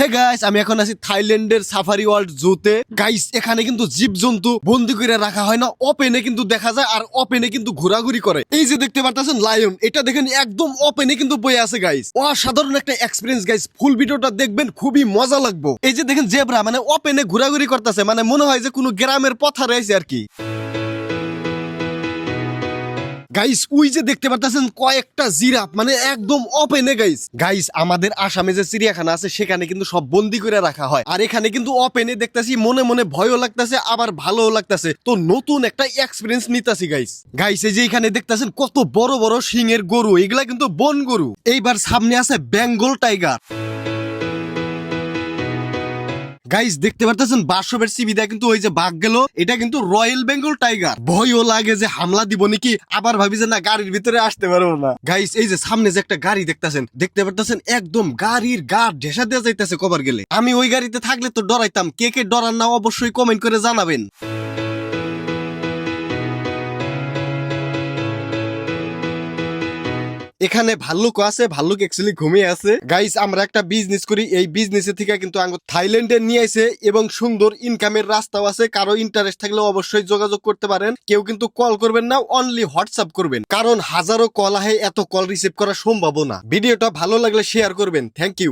Hey guys, আমি এখন আছি থাইল্যান্ডের সাফারি ওয়ার্ল্ড জুতে। গাইস, এখানে কিন্তু জীবজন্তু বন্দি করে রাখা হয় না, ওপেনে কিন্তু দেখা যায় আর ওপেনে কিন্তু ঘোরাঘুরি করে। এই যে দেখতে পারতেছেন লায়ন, এটা দেখেন একদম ওপেনে কিন্তু বয়ে আছে গাইস। অসাধারণ একটা এক্সপিরিয়েন্স গাইস, ফুল ভিডিওটা দেখবেন, খুবই মজা লাগবে। এই যে দেখেন জেব্রা মানে ওপেনে ঘোরাঘুরি করতেছে, মানে মনে হয় যে কোনো গ্রামের পথা রয়েছে আর কি। গাইস, ওই যে দেখতে পারতেছেন কয়েকটা জিরাফ, মানে একদম ওপেনে গাইস। গাইস, আমাদের আসামে যে চিড়িয়াখানা আছে সেখানে কিন্তু সব বন্দি করে রাখা হয়, আর এখানে কিন্তু ওপেনে দেখতেছি, মনে মনে ভয়ও লাগতেছে আবার ভালোও লাগতেছে। তো নতুন একটা এক্সপিরিয়েন্স নিতেছি গাইস। গাইস, এই যে এখানে দেখতেছেন কত বড় বড় সিংয়ের গরু, এগুলা কিন্তু বন গরু। এইবার সামনে আছে বেঙ্গল টাইগার। গাইস, দেখতে পারতেছেন বাসবের সিবিদা কিন্তু ওই যে বাঘ গেল, এটা কিন্তু রয়্যাল বেঙ্গল টাইগার। ভয়ও লাগে যে হামলা দিব নাকি, আবার ভাবি যে না গাড়ির ভিতরে আসতে পারবো না। গাইস, এই যে সামনে যে একটা গাড়ি দেখতে পারতেছেন একদম গাড়ির গা ঢেসা দেওয়া যাইতেছে কবার গেলে। আমি ওই গাড়িতে থাকলে তো ডরাইতাম। কে কে ডরান না অবশ্যই কমেন্ট করে জানাবেন। এখানে ভাল্লুক আছে, ভাল্লুক অ্যাকচুয়ালি ঘুমিয়ে আছে। গাইস, আমরা একটা বিজনেস করি, এই বিজনেসের থেকে কিন্তু থাইল্যান্ডে নিয়ে আসে এবং সুন্দর ইনকামের রাস্তাও আছে। কারো ইন্টারেস্ট থাকলে অবশ্যই যোগাযোগ করতে পারেন। কেউ কিন্তু কল করবেন না, অনলি হোয়াটসঅ্যাপ করবেন, কারণ হাজারো কল আহে, এত কল রিসিভ করা সম্ভব না। ভিডিওটা ভালো লাগলে শেয়ার করবেন। Thank you.